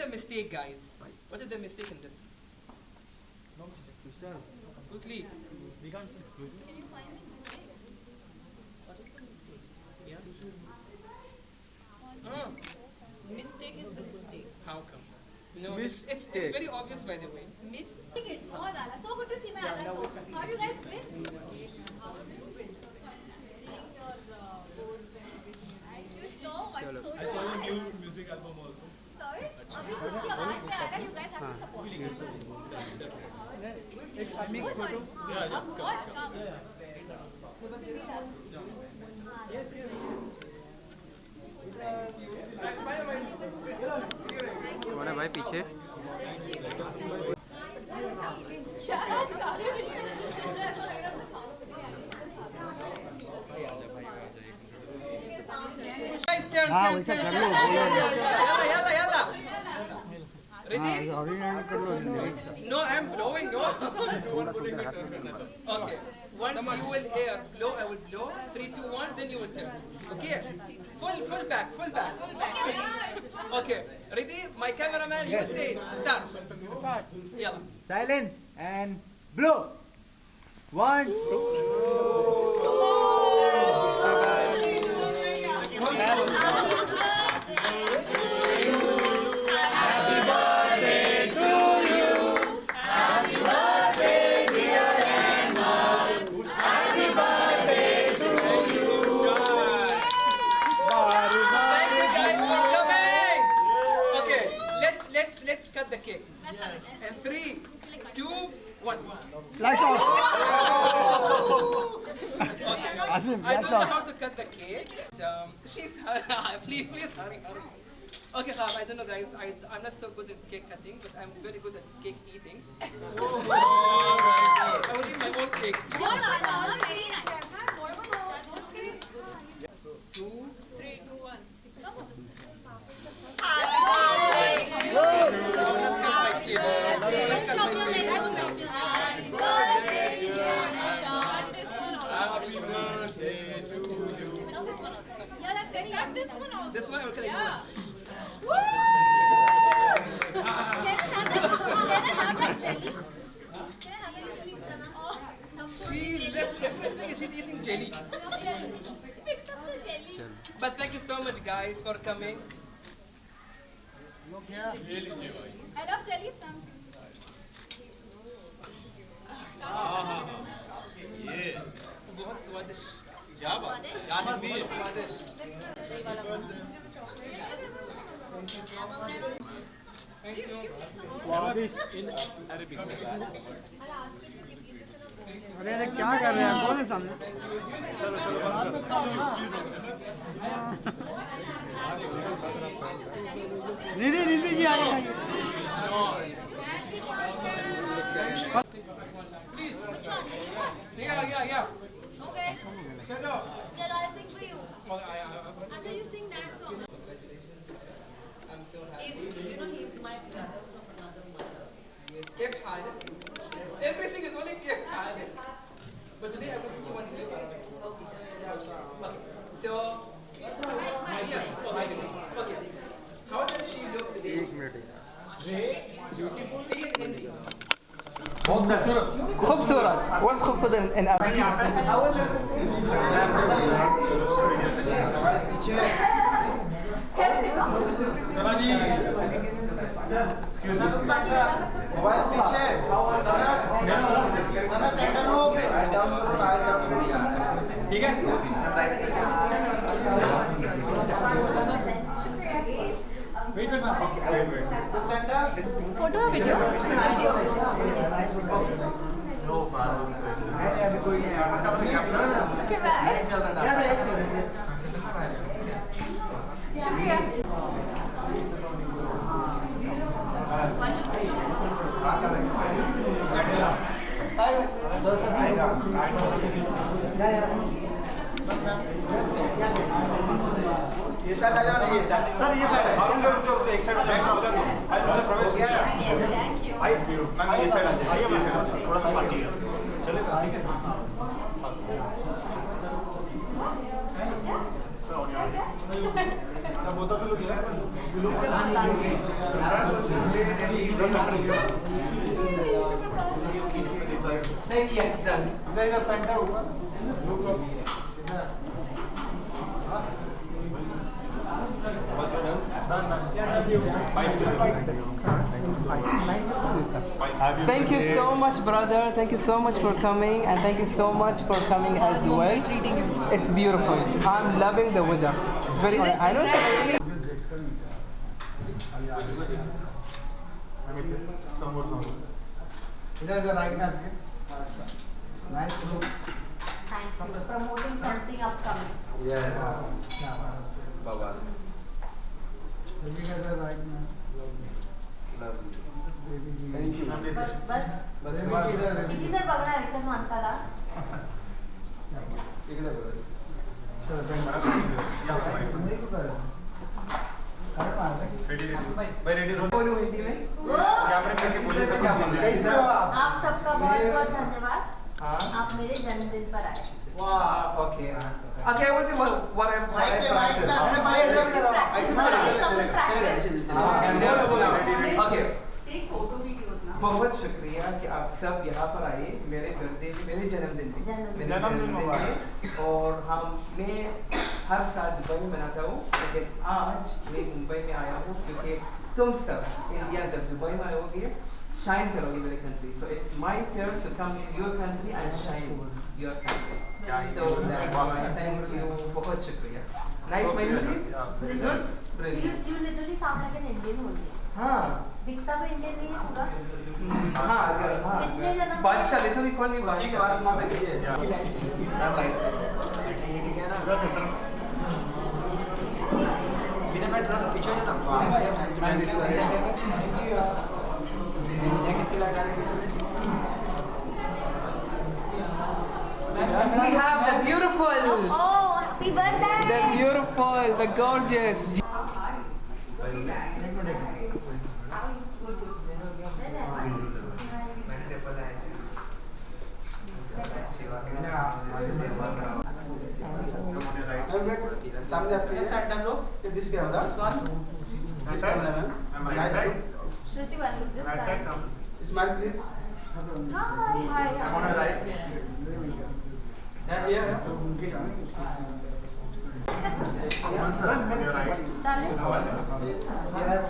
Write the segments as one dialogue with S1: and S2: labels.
S1: the mistake, guys? What is the mistake in this?
S2: No mistake.
S1: Quickly.
S2: We can't say.
S3: Can you find the mistake?
S1: What is the mistake? Yeah.
S3: Mistake is the mistake.
S1: How come? No, it's very obvious, by the way.
S3: Mistake. बहुत आला. So good to see my Ala. How do you guys miss? How do you miss? Seeing your posts and everything. Thank you so much. So
S2: I saw your new music album also.
S3: Sorry. अभी कुछ की आवाज में आ रहा है. You guys have to support me.
S2: एक Shamik photo.
S3: Of course, come.
S4: कौन है भाई पीछे?
S1: हाँ वैसा कर लो. Yalla, yalla, yalla. Ready? No, I'm blowing. No. Okay. Once you will hear blow, I will blow. 3, 2, 1, then you will tell. Okay. Full back. Okay. Ready? My cameraman, you say start. Yeah.
S5: Silence and blow. 1, 2.
S1: Let's cut the cake. And 3, 2, 1.
S5: Lights off.
S1: Okay.
S5: Asim,
S1: I don't
S5: lights
S1: know
S5: off.
S1: how to cut the cake. She's please hurry. Okay, I don't know, guys. I'm not so good at cake cutting, but I'm very good at cake eating. I will eat my own cake.
S3: बहुत आला. Very nice.
S1: 2,
S3: 3, 2, 1.
S1: This one or can I do it? She left everything. She's eating jelly. But thank you so much, guys, for coming.
S3: I love jelly stamp.
S1: बहुत स्वादिष्ट.
S3: स्वादिष्ट.
S1: स्वादिष्ट. Thank you.
S5: अरे अरे क्या कर रहे हैं? कौन है सामने? निधि जी आ रहे हैं.
S1: Yeah.
S3: Okay.
S1: Hello.
S3: Chalo, I'll sing for you.
S1: Okay,
S3: After you sing that song.
S1: I'm so happy.
S3: He's my brother from another mother.
S1: كيف حالك? Everything is only كيف حالك. But today I will teach you one new one. Okay. So, okay. How does she look today?
S4: एक minute.
S1: Beautiful. See it in
S6: खूबसूरत. What's खूबसूरत in Arabic?
S5: Mobile पीछे. Centre लो.
S6: ठीक है. Wait.
S5: Centre.
S3: Photo or video? Okay, bye. शुक्रिया.
S5: ये side आ जाओ. ये साइड. सर ये साइड. हम लोग जो एक साइड बैक होगा तो अंदर प्रवेश किया.
S3: Thank you.
S5: आइए मैम ये साइड आ जाइए. ये साइड थोड़ा सा पार्टी है. चलेगा. ठीक है. सर और यहाँ बोतल भी लोग
S6: नहीं किया done.
S5: There is a center over. No problem.
S6: Thank you so much, brother. Thank you so much for coming, and thank you so much for coming as well. It's beautiful. I'm loving the weather. Very honest. I know it's really
S5: Some more.
S2: There is a right hand. Nice.
S3: Thank you. Promoting something upcoming.
S6: Yes. Baba.
S2: Looking at the right hand.
S6: Thank you.
S3: बस बस
S2: बस
S3: किती जर बघणार एकच माणसाला
S6: बोलो हिंदी में.
S3: वो
S6: कैसे हो आप?
S3: आप सबका बहुत बहुत धन्यवाद
S6: हाँ.
S3: आप मेरे जन्मदिन पर आए
S6: Wow. Okay. Okay. I will see what I'm. Okay. बहुत शुक्रिया कि आप सब यहाँ पर आए मेरे बर्थडे पे, मेरे जन्मदिन पे, मेरे
S5: जन्मदिन
S6: पे. और मैं हर साल दुबई में मनाता हूँ, लेकिन आज मैं मुंबई में आया हूँ क्योंकि तुम सब इंडिया जब दुबई में आओगे शाइन करोगे मेरे country. So it's my turn to come to your country and shine your country. So that's why thank you. बहुत शुक्रिया. Nice meeting you. Good. Brilliant.
S3: You literally sound like an Indian only.
S6: हाँ.
S3: दिखता तो Indian नहीं है पूरा
S6: हाँ अगर हाँ.
S3: पिछले जन्म
S6: बादशाह देखो भी कौन भी बादशाह. We have the beautiful,
S3: Oh, happy birthday!
S6: the beautiful, the gorgeous.
S5: सामने अपने साइड डाल लो. This camera. This camera, ma'am. Right side.
S3: Shruti one with this side.
S5: Smile, please.
S3: Hi, hi.
S5: I'm on the right. Yeah, here.
S3: Darling?
S5: Yes.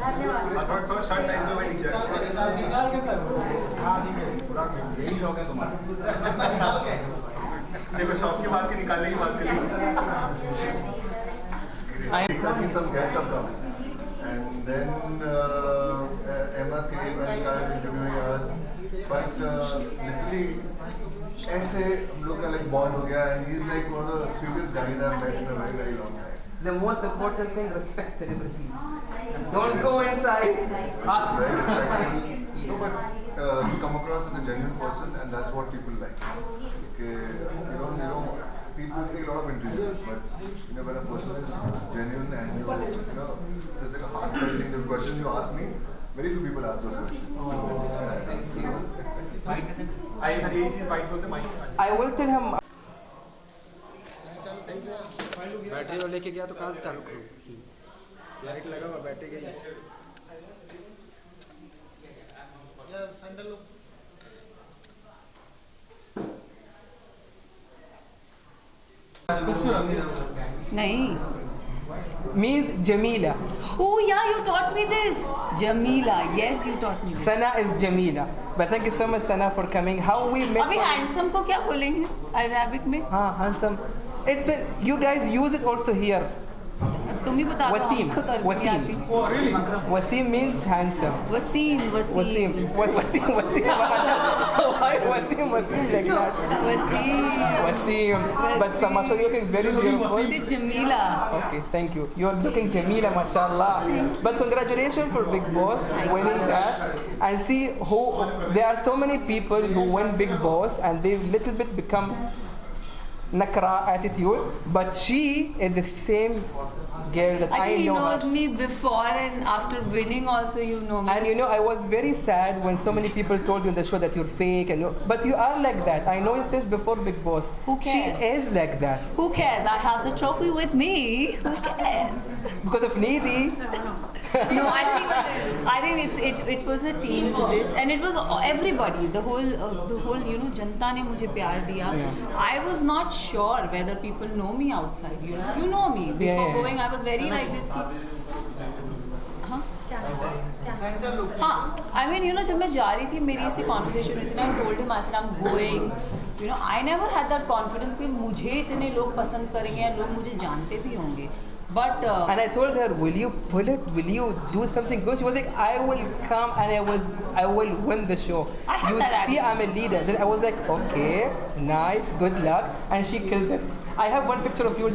S3: धन्यवाद
S5: थोड़ा short time में यही शौक है तुम्हारा. देखो शौक की बात की निकालने की बात करी.
S4: Some guests have come, and then Emma came and started interviewing us. But literally, ऐसे हम लोग का like bond हो गया, and he's like one of the sweetest guys I've met in a very very long time.
S6: The most important thing, respect celebrities. Don't go inside. Ask.
S4: Very respectful. No, but you come across as a genuine person, and that's what people like. Okay, people take a lot of interviews, but when a person is genuine and there's like a heartfelt thing. The question you ask me, very few people ask those questions.
S6: I will tell him.
S5: Battery वो लेके गया तो कहाँ से चालू करूँ? Light लगा हुआ बैटरी गई.
S7: नहीं.
S6: Means Jamila.
S7: Oh yeah, you taught me this. Jamila. Yes, you taught me this.
S6: Sana is Jamila. But thank you so much, Sana, for coming. How we met?
S7: अभी handsome को क्या बोलेंगे Arabic में?
S6: हाँ, handsome. It's you guys use it also here.
S7: तुम ही बता दो.
S6: Wasim.
S7: हमको तो अरबी नहीं
S6: Wasim.
S7: आती.
S6: Wasim means handsome.
S7: Wasim.
S6: Wasim. What Wasim? Wasim. Why Wasim? Wasim like that.
S7: Wasim.
S6: Wasim. But Samasha, you're looking very beautiful.
S7: से Jamila.
S6: Okay, thank you. You're looking Jamila, mashallah. But congratulations for Big Boss winning that. And see who there are so many people who win Big Boss and they little bit become nakra attitude. But she is the same girl that
S7: I think he
S6: know
S7: knows
S6: her.
S7: me before and after winning also, you know me.
S6: And you know, I was very sad when so many people told you in the show that you're fake, but you are like that. I know it since before Big Boss.
S7: Who cares?
S6: She is like that.
S7: Who cares? I have the trophy with me. Who cares?
S6: Because of Nidhi.
S7: No, I think it was a team to this, and it was everybody. The whole you know जनता ने मुझे प्यार दिया. I was not sure whether people know me outside. You know me. Before going, I was very like this. हाँ. हाँ. I mean, you know, जब मैं जा रही थी मेरी इसी conversation में थी ना, I told him, I said I'm going. You know, I never had that confidence कि मुझे इतने लोग पसंद करेंगे, लोग मुझे जानते भी होंगे. But
S6: and I told her, will you pull it? Will you do something good? She was like, I will come and I will win the show. You see, I'm a leader. Then I was like, okay, nice, good luck. And she killed it. I have one picture of yours.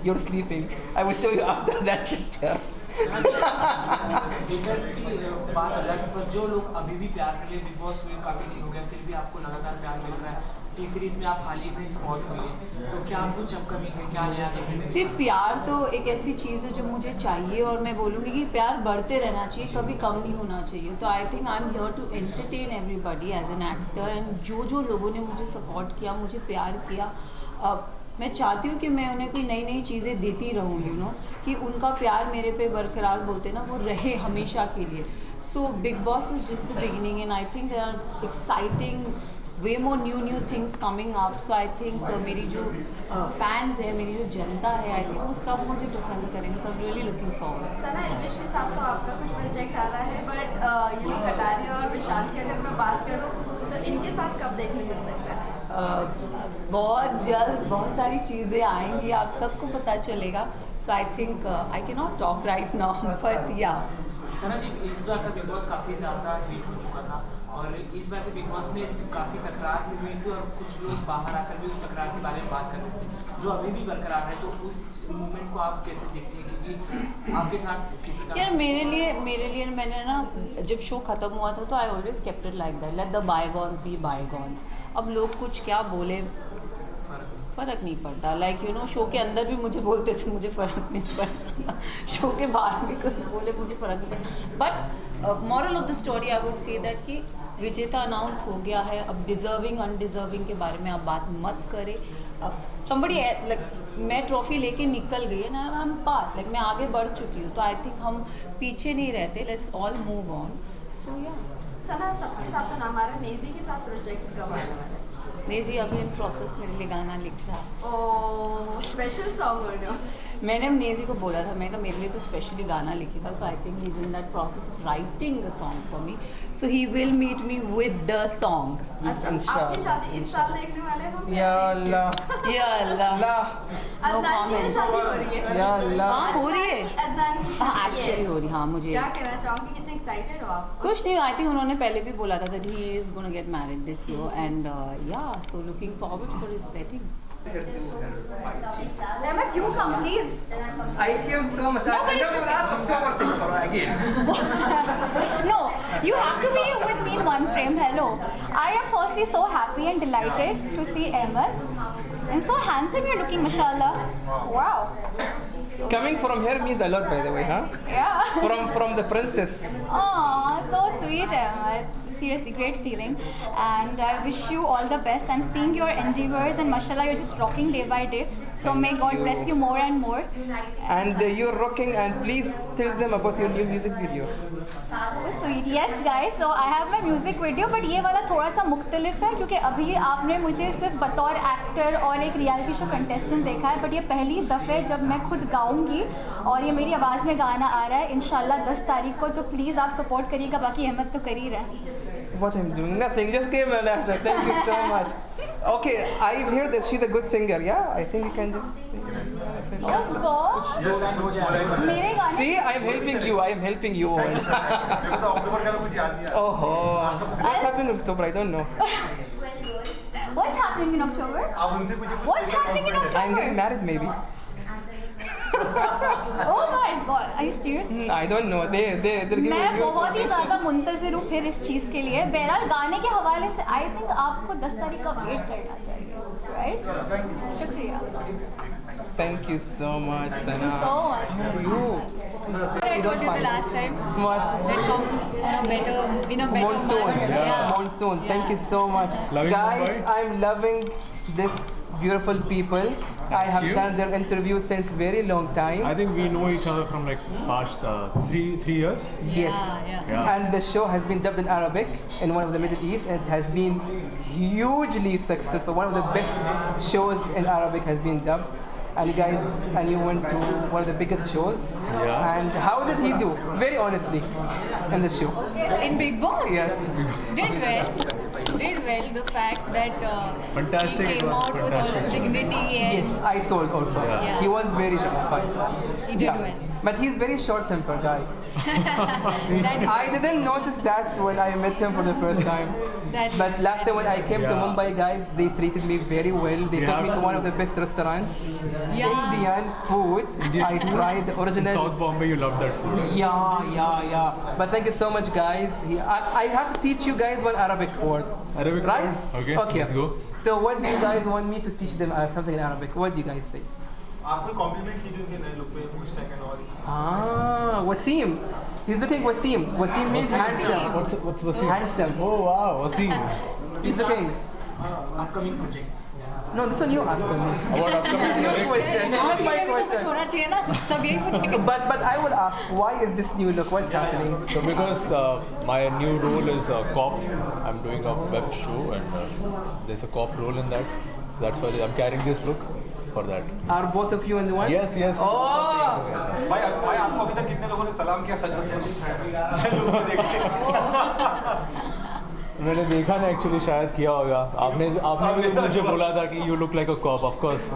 S6: You're sleeping. I will show you after that picture.
S5: Winners की बात अलग, पर जो लोग अभी भी प्यार कर लिए, बिग बॉस हुए काफ़ी दिन हो गया, फिर भी आपको लगातार प्यार मिल रहा है. टी सीरीज में आप हाल ही में स्पॉट हुए, तो क्या आपको जब कमी है, क्या नया देखने में?
S7: सिर्फ प्यार तो एक ऐसी चीज़ है जो मुझे चाहिए, और मैं बोलूँगी कि प्यार बढ़ते रहना चाहिए, कभी कम नहीं होना चाहिए. तो I think I am here to entertain everybody as an actor, and जो लोगों ने मुझे सपोर्ट किया, मुझे प्यार किया, मैं चाहती हूँ कि मैं उन्हें कोई नई नई चीज़ें देती रहूँ, यू नो, कि उनका प्यार मेरे पे बरकरार बोलते ना, वो रहे हमेशा के लिए. So Bigg Boss was just the beginning, and I think there are exciting way more new things coming up. So I think मेरी जो फैंस है, मेरी जो जनता है, आई थिंक वो सब मुझे पसंद करेंगे. So I am really looking forward.
S3: Sana, Elvish के साथ तो आपका कुछ प्रोजेक्ट आ रहा है, बट यू नो कटारिया और विशाल की अगर मैं बात करूँ तो इनके साथ कब देखने मिल सकता है?
S7: बहुत जल्द बहुत सारी चीज़ें आएंगी, आप सबको पता चलेगा. So I think I can not talk right now, but yeah.
S5: Sana जी, इस बार का बिग बॉस काफ़ी ज़्यादा हिट हो चुका था, और इस बार के बिग बॉस में काफ़ी तकरार भी हुई थी, और कुछ लोग बाहर आकर भी उस तकरार के बारे में बात कर रहे थे, जो अभी भी बरकरार है. तो उस मूवमेंट को आप कैसे देखते हैं, क्योंकि आपके साथ किसी का...
S7: यार मेरे लिए मैंने ना, जब शो ख़त्म हुआ था तो I always kept it like that, let the bygones be bygones. अब लोग कुछ क्या बोले फ़र्क नहीं पड़ता. लाइक यू नो, शो के अंदर भी मुझे बोलते थे, मुझे फ़र्क नहीं पड़ता. शो के बाहर भी कुछ बोले, मुझे फ़र्क नहीं पड़ता. But moral of the story I would say that कि विजेता अनाउंस हो गया है. अब डिज़र्विंग अनडिज़र्विंग के बारे में आप बात मत करें. अब समबडी लाइक, मैं ट्रॉफी लेके निकल गई है ना, आई एम पास, लाइक मैं आगे बढ़ चुकी हूँ. तो आई थिंक हम पीछे नहीं रहते. Let's all move on. So yeah.
S3: Sana, सबके साथ तो नाम आ रहा है, नेजी के साथ प्रोजेक्ट कब आने वाला है?
S7: नेजी अभी इन प्रोसेस मेरे लिए गाना लिख रहा है.
S3: ओह, स्पेशल सॉन्ग हो रहा है.
S7: मैंने अब नेजी को बोला था, मैं कहा मेरे लिए तो स्पेशली गाना लिखेगा. So I think he is in that process of writing the song for me. So he will meet me with the song.
S3: अच्छा, आपकी शादी इस साल देखने वाले हैं हम?
S6: या अल्लाह,
S7: या अल्लाह. नो
S3: अदनान की
S7: कमेंट.
S3: शादी हो रही है.
S6: या अल्लाह.
S7: हाँ, हो रही है.
S3: अदनान की
S7: हाँ, एक्चुअली हो रही. हाँ, मुझे
S3: क्या कहना चाहूँगी, कितने एक्साइटेड हो आप?
S7: कुछ नहीं. आई थिंक उन्होंने पहले भी बोला था that he is going to get married this year, and yeah, so looking forward for his wedding.
S3: Rahmat, you come please.
S6: I came so much.
S3: No, but
S6: I
S3: it's
S6: don't ask October thing for again.
S3: No, you have to be with me in one frame. Hello. I am firstly so happy and delighted to see Ahmed. And so handsome you're looking, mashallah. Wow.
S6: Coming from here means a lot, by the way, huh?
S3: Yeah.
S6: From the princess.
S3: Aw, so sweet, Ahmed. Seriously, great feeling. And I wish you all the best. I'm seeing your endeavors and mashallah, you're just rocking day by day. So may God bless you more and more.
S6: And you're rocking, and please tell them about your new music video.
S3: So sweet. Yes guys, so I have my music video, but ये वाला थोड़ा सा मुख्तलिफ है क्योंकि अभी आपने मुझे सिर्फ बतौर एक्टर और एक रियलिटी शो कंटेस्टेंट देखा है, बट ये पहली दफ़े जब मैं खुद गाऊंगी और ये मेरी आवाज़ में गाना आ रहा है इंशाल्लाह 10 तारीख को. तो प्लीज़ आप सपोर्ट करिएगा. बाकी अहमद तो कर ही रहा है.
S6: What I'm doing? Nothing. Just came and asked her. Thank you so much. Okay, I've heard that she's a good singer. Yeah, I think you can just.
S3: Of course. मेरे गाने.
S6: See, I'm helping you. I am helping you. Oh, what's happening in October? I don't know.
S3: What's happening in October? What's happening in October?
S6: I'm getting married, maybe.
S3: Oh my God, are you serious?
S6: I don't know. They're giving
S3: मैं
S6: new
S3: बहुत ही
S6: information.
S3: ज़्यादा मुंतज़िर हूँ फिर इस चीज़ के लिए. बहरहाल गाने के हवाले से आई थिंक आपको 10 तारीख का वेट करना चाहिए, राइट? शुक्रिया.
S6: Thank you so much,
S3: Thank you
S6: Sana.
S3: so much.
S8: I told you the last time
S6: What?
S8: that come in a better
S6: Monsoon.
S8: month.
S6: Monsoon. Thank you so much.
S2: Loving
S6: Guys,
S2: Mumbai?
S6: I'm loving this beautiful people. I have
S2: you.
S6: done their interview since very long time.
S2: I think we know each other from like past three years.
S6: Yes.
S2: Yeah.
S6: And the show has been dubbed in Arabic in one of the Middle East, and it has been hugely successful. One of the best shows in Arabic has been dubbed. And you went to one of the biggest shows.
S2: Yeah.
S6: And how did he do? Very honestly, in the show.
S8: In Big Boss,
S6: Yes.
S8: did well. Did well. The fact that
S2: Fantastic,
S8: he
S2: it
S8: came
S2: was
S8: out with all his
S2: fantastic.
S8: dignity and
S6: Yes, I told also.
S2: Yeah.
S6: He was very fun.
S8: he did well.
S6: But he's very short-tempered guy.
S8: That
S6: I didn't notice that when I met him for the first time. But last time when I came to
S2: Yeah.
S6: Mumbai, guys, they treated me very well. They took me to one of the best restaurants.
S8: Yeah.
S6: Indian food. I tried the
S2: In
S6: original.
S2: South Bombay, you love that food.
S6: Yeah. But thank you so much, guys. I have to teach you guys one Arabic word.
S2: Arabic
S6: Right?
S2: word? Okay, let's go.
S6: So what do you guys want me to teach them something in Arabic? What do you guys say?
S9: आपको complement कीजिए उनके नए look पे hashtag and all
S6: Wasim. He's looking Wasim. Wasim means handsome.
S2: What's Wasim?
S6: Handsome.
S2: Oh wow, Wasim.
S6: He's looking.
S5: Upcoming projects
S6: No, this one you ask me.
S2: About upcoming
S6: Your
S2: projects.
S6: question, not
S8: आपके
S6: my
S8: लिए भी तो कुछ
S6: question.
S8: होना चाहिए ना, सब यही पूछेंगे.
S6: But I will ask, why is this new look? What's happening?
S2: So because my new role is cop, I'm doing a web show and there's a cop role in that. That's why I'm carrying this look for that.
S6: Are both of you in the one?
S2: Yes.
S6: Oh!
S9: भाई आपको अभी तक कितने लोगों ने सलाम किया सच लोगों को देख के
S2: मैंने देखा ना एक्चुअली शायद किया होगा आपने भी मुझे बोला था कि you look like a cop of course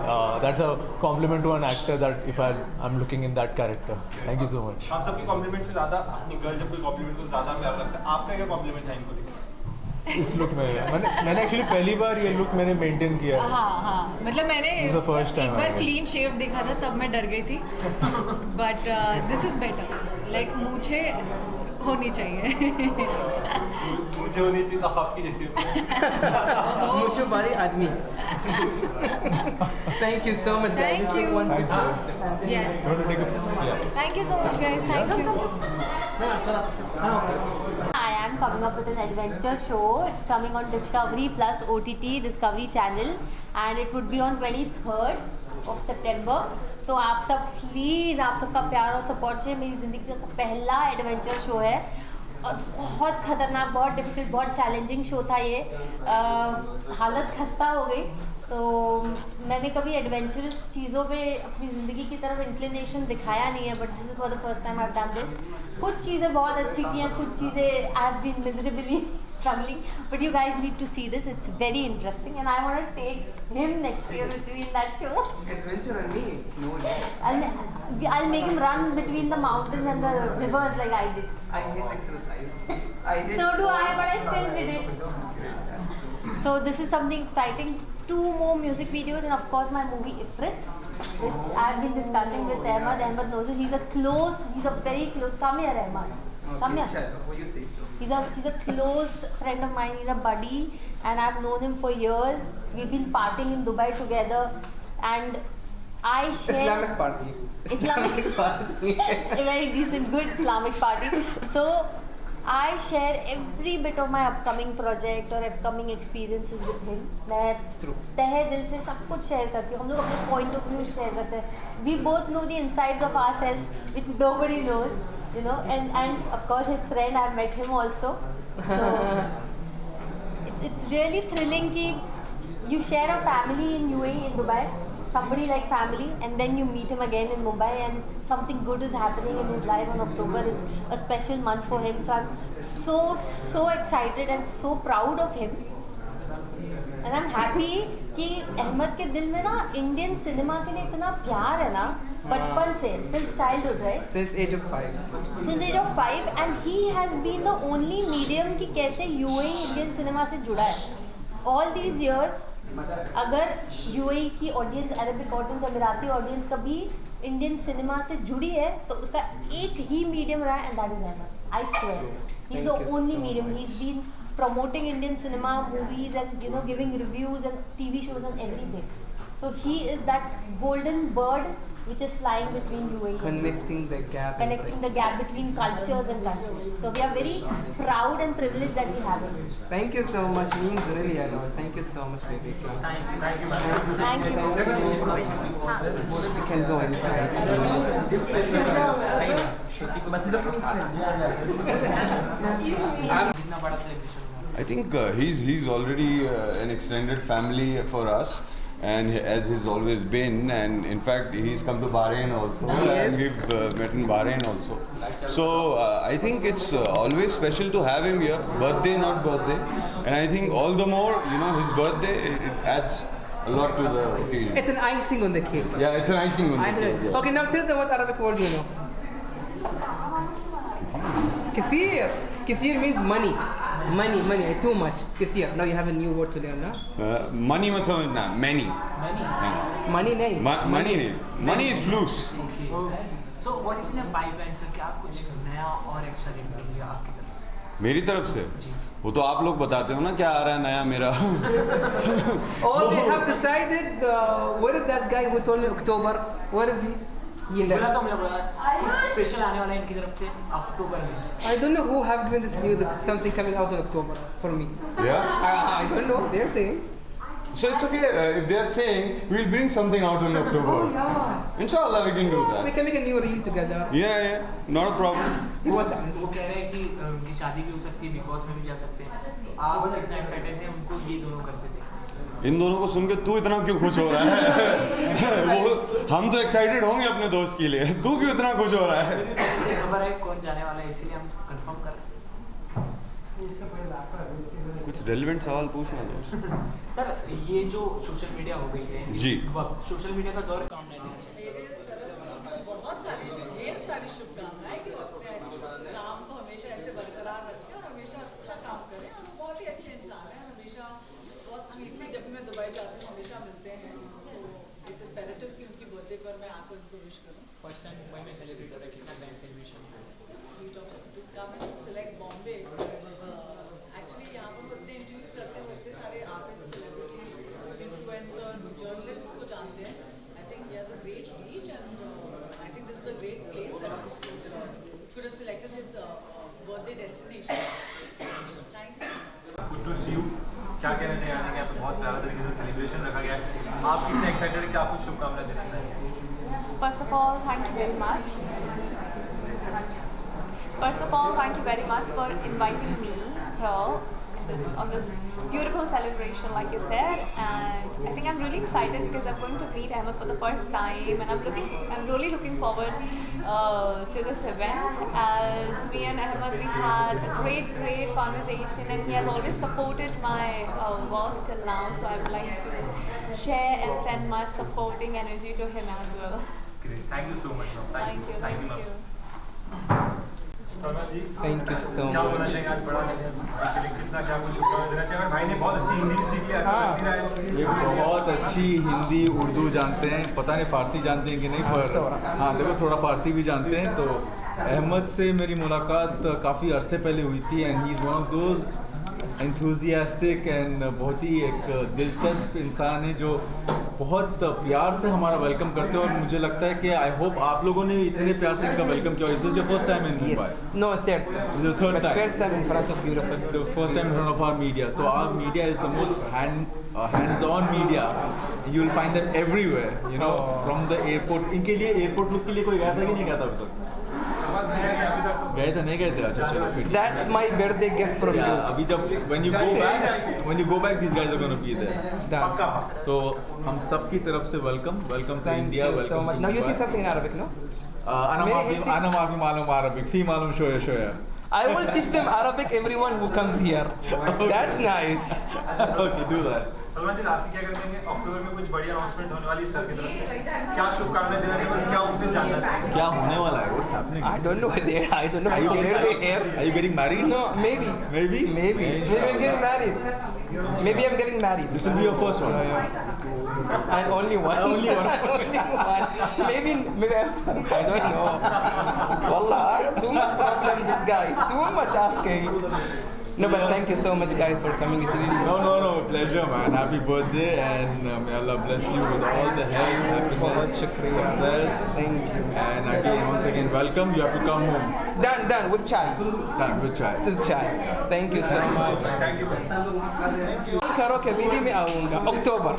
S2: that's a compliment to an actor that if I am looking in that character thank you so much
S9: हम सबकी कॉम्प्लीमेंट से ज्यादा अपनी गर्ल जब कोई कॉम्प्लीमेंट को ज्यादा प्यार लगता है आपका क्या कॉम्प्लीमेंट है इनको लेकर
S2: इस लुक में मैंने एक्चुअली पहली बार ये लुक मैंने मेंटेन किया है
S8: हाँ मतलब मैंने
S2: This is the first time
S8: एक
S2: I
S8: बार
S2: guess.
S8: क्लीन शेव देखा था तब मैं डर गई थी but this is better like मूछे होनी चाहिए
S9: मुझे होनी चाहिए आपकी जैसी
S6: Mucho bari admi. Thank you so much, guys.
S8: Thank
S6: Let's take
S8: you.
S6: one
S2: Thank
S6: picture.
S2: you.
S6: And then-
S8: Yes.
S2: You want to take a yeah.
S8: Thank you so much guys, thank you.
S3: I am coming up with an adventure show. It's coming on Discovery Plus OTT, Discovery Channel, and it would be on 23rd of September. तो आप सब please आप सबका प्यार और support से मेरी ज़िंदगी का पहला एडवेंचर शो है और बहुत ख़तरनाक, बहुत डिफिकल्ट, बहुत चैलेंजिंग शो था ये. हालत खस्ता हो गई. तो मैंने कभी एडवेंचरस चीज़ों पे अपनी ज़िंदगी की तरफ इंक्लिनेशन दिखाया नहीं है, but this is for the first time I have done this. कुछ चीज़ें बहुत अच्छी की हैं, कुछ चीज़ें I have been miserably struggling, but you guys need to see this. It's very interesting and I want to take him next year with me in that show.
S6: Adventure and me. No.
S3: I'll make him run between the mountains and the rivers like I did.
S6: I hate exercise.
S3: So do I, but I still did it. So this is something exciting. 2 more music videos and of course my movie Ifrit, which I've been discussing with Ahmed. Ahmed knows it. He's a very close. Come here, Ahmed. Come here.
S6: What you say so?
S3: He's a close friend of mine. He's a buddy, and I've known him for years. We've been partying in Dubai together, and I share
S6: Islamic party.
S3: Islamic
S6: party.
S3: a very decent, good Islamic party. So I share every bit of my upcoming project or upcoming experiences with him. मैं तहे दिल से सब कुछ share करती हूँ. हम लोग अपने point of view शेयर करते हैं. We both know the insides of ourselves, which nobody knows. You know, and of course his friend, I've met him also. So it's really thrilling कि you share a family in UAE, in Dubai, somebody like family, and then you meet him again in Mumbai and something good is happening in his life. And October is a special month for him, so I'm so excited and so proud of him. And I'm happy कि अहमद के दिल में ना Indian cinema के लिए इतना प्यार है ना बचपन से, since childhood, right?
S6: Since age of 5.
S3: Since age of 5, and he has been the only medium कि कैसे UAE इंडियन सिनेमा से जुड़ा है. All these years, अगर UAE की ऑडियंस, अरबिक ऑडियंस, अमीराती ऑडियंस कभी इंडियन सिनेमा से जुड़ी है तो उसका एक ही मीडियम रहा है, and that is Ahmed. I swear. He's the only medium. He's been promoting Indian cinema, movies, and giving reviews and TV shows and everything. So he is that golden bird which is flying between UAE.
S6: Connecting the gap.
S3: Connecting the gap between cultures and countries. So we are very proud and privileged that we have him.
S6: Thank you so much. Means really a lot. Thank you so much, baby.
S3: Thank you.
S6: You can go inside.
S10: I think he's already an extended family for us, and as he's always been, and in fact he's come to Bahrain also, and we've met in Bahrain also. So I think it's always special to have him here, birthday not birthday, and I think all the more, his birthday, it adds a lot to the occasion.
S6: It's an icing on the cake.
S10: Yeah, it's an icing on the cake. Yeah.
S6: Okay, now tell them what Arabic word do you know. Kathir. Kathir means money. Money, too much. Kathir. Now you have a new word to learn, now.
S10: Money मत समझना, many.
S6: Money नहीं.
S10: Money नहीं. Money is loose.
S5: So what is in the pipeline, sir? क्या आप कुछ नया और extra देखने के लिए आपकी तरफ से?
S10: मेरी तरफ से? वो तो आप लोग बताते हो ना क्या आ रहा है नया मेरा.
S6: Oh, they have decided. What is that guy who told me October? What is he?
S5: बोला तो हमने बोला कुछ स्पेशल आने वाला है इनकी तरफ से अक्टूबर में.
S6: I don't know who have given this news that something coming out in October for me.
S10: Yeah.
S6: I don't know. They're saying.
S10: So it's okay if they are saying we'll bring something out in October.
S6: Oh yeah.
S10: Inshallah we can do that.
S6: We can make a new reel together.
S10: Yeah, not a problem.
S5: वो कह रहे हैं कि उनकी शादी भी हो सकती है, बिग बॉस में भी जा सकते हैं. तो आप इतना एक्साइटेड हैं, उनको ये दोनों करते थे.
S10: इन दोनों को सुन के तू इतना क्यों खुश हो रहा है? वो हम तो एक्साइटेड होंगे अपने दोस्त के लिए, तू क्यों इतना खुश हो रहा है?
S5: खबर है कौन जाने वाला है, इसीलिए हम कंफर्म कर रहे हैं.
S10: कुछ रेलेवेंट सवाल पूछना दोस्त.
S5: सर ये जो सोशल मीडिया हो गई है
S10: जी,
S5: सोशल मीडिया का दौर काम नहीं लेना चाहिए.
S1: बहुत सारी ढेर सारी शुभकामनाएं कि अपने काम को हमेशा ऐसे बरकरार रखें और हमेशा अच्छा काम करें. और वो बहुत ही अच्छे इंसान हैं, हमेशा बहुत स्वीटली जब भी मैं दुबई जाती हूँ हमेशा मिलते हैं. तो इट्स इम्पेरेटिव कि उनकी बर्थडे पर मैं आकर उनको विश करूँ.
S5: फर्स्ट टाइम मुंबई में सेलिब्रेट हो रहा है, कितना ग्रैंड सेलिब्रेशन है.
S1: Sweet of to come and select Bombay. Actually यहाँ पर इतने इंटरव्यूज करते हैं, इतने सारे आर्टिस्ट, सेलिब्रिटीज, इन्फ्लुएंसर्स, जर्नलिस्ट को जानते हैं. आई think he has a great reach and I think this is a great place that could have selected his birthday destination. Thank you.
S9: Good to see you. क्या कहना चाहिए आने के यहाँ पे बहुत प्यारा तरीके से सेलिब्रेशन रखा गया है. आप कितने एक्साइटेड हैं कि आप कुछ शुभकामनाएं देना चाहिए?
S3: First of all, thank you very much. First of all, thank you very much for inviting me here on this beautiful celebration, like you said. And I think I'm really excited because I'm going to meet Ahmed for the first time, and I'm really looking forward to this event. As me and Ahmed, we had a great conversation, and he has always supported my work till now. So I would like to share and send my supporting energy to him as well.
S9: Great. Thank you so much, ma'am.
S3: Thank you.
S9: Thank you, ma'am.
S6: Thank you so
S9: क्या बोलना
S6: much.
S9: चाहिए आज बड़ा कितना क्या कुछ शुभकामनाएं देना चाहिए? और भाई ने बहुत अच्छी हिंदी सीख ली, ऐसा लग रहा है.
S11: ये बहुत अच्छी हिंदी उर्दू जानते हैं, पता नहीं फारसी जानते हैं कि नहीं, पर हाँ देखो थोड़ा फारसी भी जानते हैं. तो अहमद से मेरी मुलाकात काफ़ी अरसे पहले हुई थी, and he is one of those enthusiastic and बहुत ही एक दिलचस्प इंसान है जो बहुत प्यार से हमारा वेलकम करते हैं. और मुझे लगता है कि आई होप आप लोगों ने इतने प्यार से इनका वेलकम किया. Is this your first time in Mumbai?
S6: No, third.
S11: This is the third
S6: But
S11: time.
S6: first time in front of beautiful.
S11: The first time in front of our media. So our media is the most hands-on media. You will find them everywhere. You know, from the airport. इनके लिए airport look के लिए कोई गया था कि नहीं गया था अब तक? गए थे नहीं गए थे? अच्छा चलो फिर.
S6: That's my birthday gift from you.
S11: अभी जब when you go back these guys are going to be there.
S6: Done.
S11: तो हम सब की तरफ से welcome to
S6: Thank
S11: India.
S6: you
S11: Welcome
S6: so much.
S11: to
S6: Now you
S11: Dubai.
S6: say something in Arabic, no?
S11: أنا ما في معلوم عربي في معلوم شوية.
S6: I will teach them Arabic. Everyone who comes here. That's nice.
S11: Okay, do that.
S9: Salman ji last क्या करते हैं? अक्टूबर में कुछ बड़ी announcement होने वाली है sir की तरफ से. क्या शुभकामनाएं देना चाहिए और क्या उनसे जानना चाहिए?
S11: क्या होने वाला है? What's happening?
S6: I don't know. I don't know.
S11: Are you getting married?
S6: No, maybe.
S11: Maybe.
S6: Maybe I'm getting married. Maybe I'm getting married.
S11: This will be your first one.
S6: And only one.
S11: Only one.
S6: Only one. maybe I don't know. Wallah, too much problem this guy. Too much asking. No, but thank you so much, guys, for coming. It's really
S11: No, pleasure, man. Happy birthday, and may Allah bless you with all the health, happiness, success.
S6: Thank you.
S11: And again, once again, welcome. You have to come home.
S6: Done with chai.
S11: Done with chai.
S6: With chai. Thank you so much. Karaoke baby में आऊँगा October.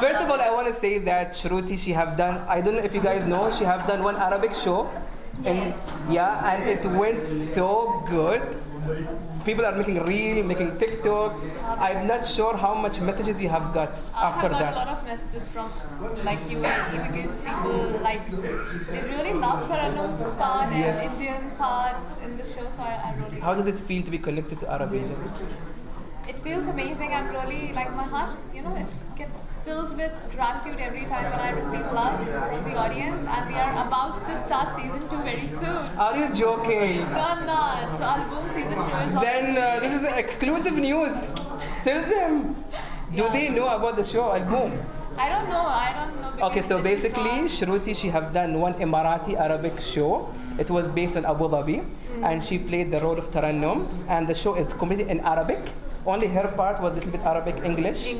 S6: First of all, I want to say that Shruti, she have done, I don't know if you guys know, she have done one Arabic show. And and it went so good. People are making reel, making TikTok. I'm not sure how much messages you have got after
S1: I
S6: that.
S1: got a lot of messages from like UAE because people like they really love Taranum's part and Indian part in the show. So I really.
S6: How does it feel to be connected to Arab region?
S1: It feels amazing. I'm really like my heart, it gets filled with gratitude every time when I receive love from the audience. And we are about to start season 2 very soon.
S6: Are you joking?
S1: No, I'm not. So album season 2 is.
S6: Then this is exclusive news. Tell them. Do they know about the show album?
S1: I don't know.
S6: Okay, so basically, Shruti, she have done one Emirati Arabic show. It was based on Abu Dhabi, and she played the role of Tarannum. And the show is completely in Arabic. Only her part was a little bit Arabic English.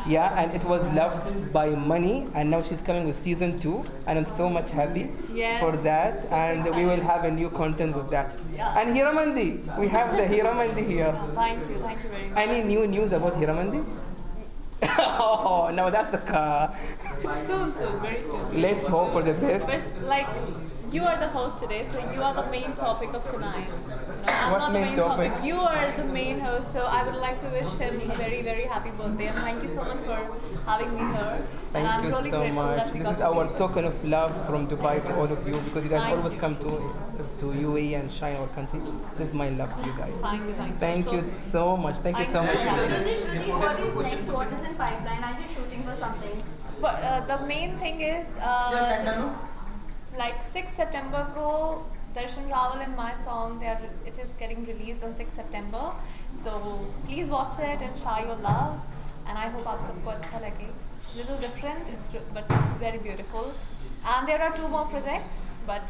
S6: Yeah, and it was loved by many. And now she's coming with season 2, and I'm so much happy for that. And we will have a new content with that.
S1: Yeah.
S6: And Hiramandi, we have the Hiramandi here.
S1: Thank you very much.
S6: Any new news about Hiramandi? Oh, no, that's the car.
S1: Soon, very soon.
S6: Let's hope for the best.
S1: But like, you are the host today, so you are the main topic of tonight. I'm
S6: What
S1: not the
S6: main topic?
S1: You are the main host, so I would like to wish him a very, very happy birthday. And thank you so much for having me here.
S6: Thank you
S1: really
S6: so
S1: grateful
S6: much.
S1: that we
S6: This
S1: got
S6: is
S1: to
S6: our
S1: meet.
S6: token of love from Dubai to all of you, because you guys
S1: Thank
S6: always
S1: you.
S6: come to UAE and shine our country. This is my love to you guys.
S1: Thank you.
S6: So much. Thank you so much.
S3: Shruti, what is next? What is in pipeline? Are you shooting for something?
S1: But the main thing is, like 6 September ko Darshan Rawal and my song, it is getting released on 6 September. So please watch it and show your love. And I hope aap sabko acha lage. It's a little different, but it's very beautiful. And there are 2 more projects, but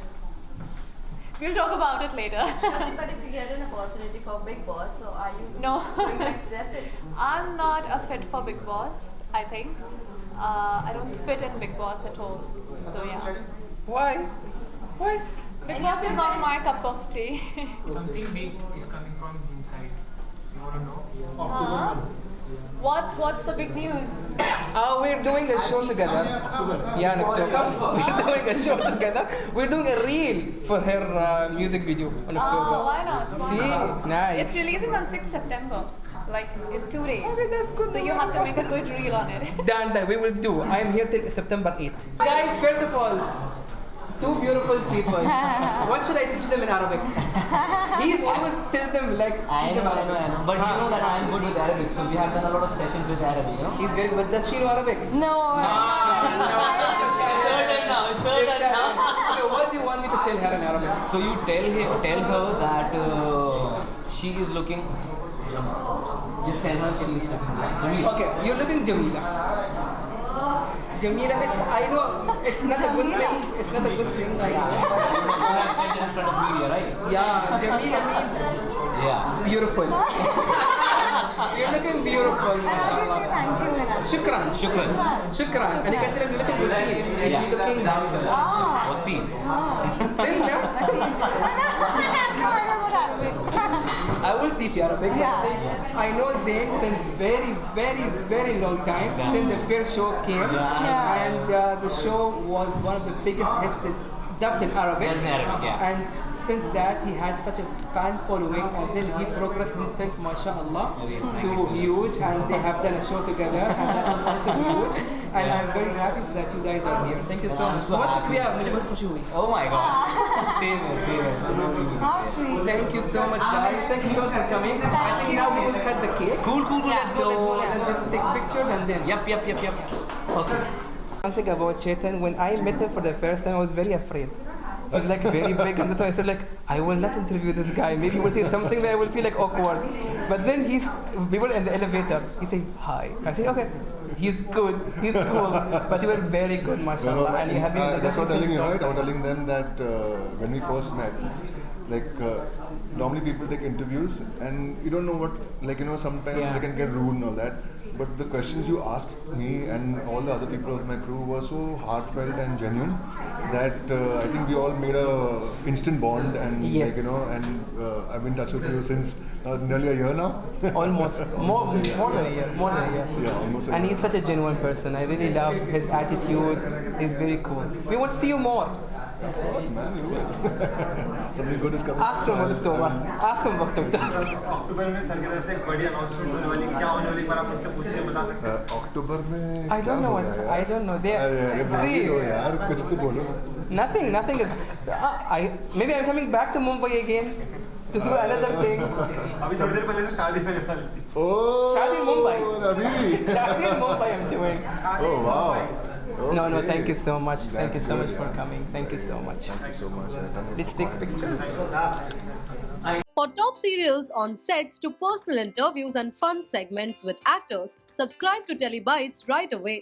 S1: we'll talk about it later.
S3: But if you get an opportunity for Big Boss, so are you going to accept it?
S1: I'm not a fit for Big Boss, I think. I don't fit in Big Boss at all. So yeah.
S6: Why?
S1: Big Boss is not my cup of tea.
S5: Something big is coming from inside. You want to know?
S1: What's the big news?
S6: We're doing a show together. Yeah, in October. We're doing a show together. We're doing a reel for her music video on October.
S1: Why not?
S6: See? Nice.
S1: It's releasing on 6 September. Like in 2 days.
S6: Okay, that's good.
S1: So you have to make a good reel on it.
S6: Done. We will do. I am here till September 8th. Guys, first of all, 2 beautiful people. What should I teach them in Arabic? He always tell them like.
S12: I know. But you know that I am good with Arabic, so we have done a lot of sessions with Arabic, you know?
S6: He's very good. Does she know Arabic?
S7: No.
S12: It's her turn now.
S6: So what do you want me to tell her in Arabic?
S12: So you tell her that she is looking. Just tell her she is looking like Jamila.
S6: Okay, you're looking Jamila. Jamila, I know it's not a good thing. It's not a good thing. I know.
S12: You said it in front of media, right?
S6: Yeah, Jamila means beautiful. You're looking beautiful, mashallah.
S3: Thank you, Vinay.
S6: Shukran. And you can tell him you're looking Wasim. And you're looking handsome.
S12: Wasim.
S6: Tell him. I will teach you Arabic. I know Zain since very, very, very long time. Since the first show came. And the show was one of the biggest hits dubbed in Arabic. And since that, he had such a fan following, and then he progressed himself, mashallah, to huge, and they have done a show together, and that was also huge. And I'm very happy that you guys are here. Thank you so much. बहुत शुक्रिया, मुझे बहुत खुशी हुई.
S12: Oh my God. Same here.
S3: How sweet.
S6: Thank you so much, guys. Thank you so much for coming. I think now we will cut the cake.
S12: Cool. Let's go.
S6: Let's take pictures and then.
S12: Yep.
S6: Okay. Something about Chetan. When I met him for the first time, I was very afraid. He's like very big, and so I said like, I will not interview this guy. Maybe he will say something that I will feel like awkward. But then we were in the elevator. He said hi. I said okay. He's good. He's cool. But you were very good, mashallah. And you have been with us
S4: that's what
S6: since
S4: telling you, right? I
S6: lockdown.
S4: was telling them that when we first met, like normally people take interviews and you don't know what, like, you know, sometimes
S6: Yeah.
S4: they can get rude and all that. But the questions you asked me and all the other people of my crew were so heartfelt and genuine that I think we all made a instant bond, and
S6: Yes.
S4: like, you know, and I've been in touch with you since nearly a year now.
S6: Almost. More than a year. More than a year.
S4: Yeah, almost.
S6: And he's such a genuine person. I really love his attitude. He's very cool. We want to see you more.
S4: Of course, man, you will. Something good is coming.
S6: Ask him about October. Ask him about October.
S9: अक्टूबर में sir की तरफ से एक बड़ी announcement होने वाली है, क्या होने वाली है, एक बार आप मुझसे पूछिए, बता सकते हैं?
S4: अक्टूबर में
S6: I don't know what. I don't know. There. See.
S4: यार कुछ तो बोलो.
S6: Nothing is. Maybe I'm coming back to Mumbai again to do another thing.
S9: अभी थोड़ी देर पहले से शादी होने वाली थी।
S4: Oh.
S6: Shadi in Mumbai.
S4: अभी.
S6: Shadi in Mumbai I'm doing.
S4: Oh wow.
S6: No,
S4: Okay.
S6: thank you so much. Thank you so much
S4: good,
S6: for
S4: man.
S6: coming. Thank you so much.
S4: Thank you so much.
S6: Let's take pictures.
S13: For top serials on sets to personal interviews and fun segments with actors, subscribe to Telebytes right away.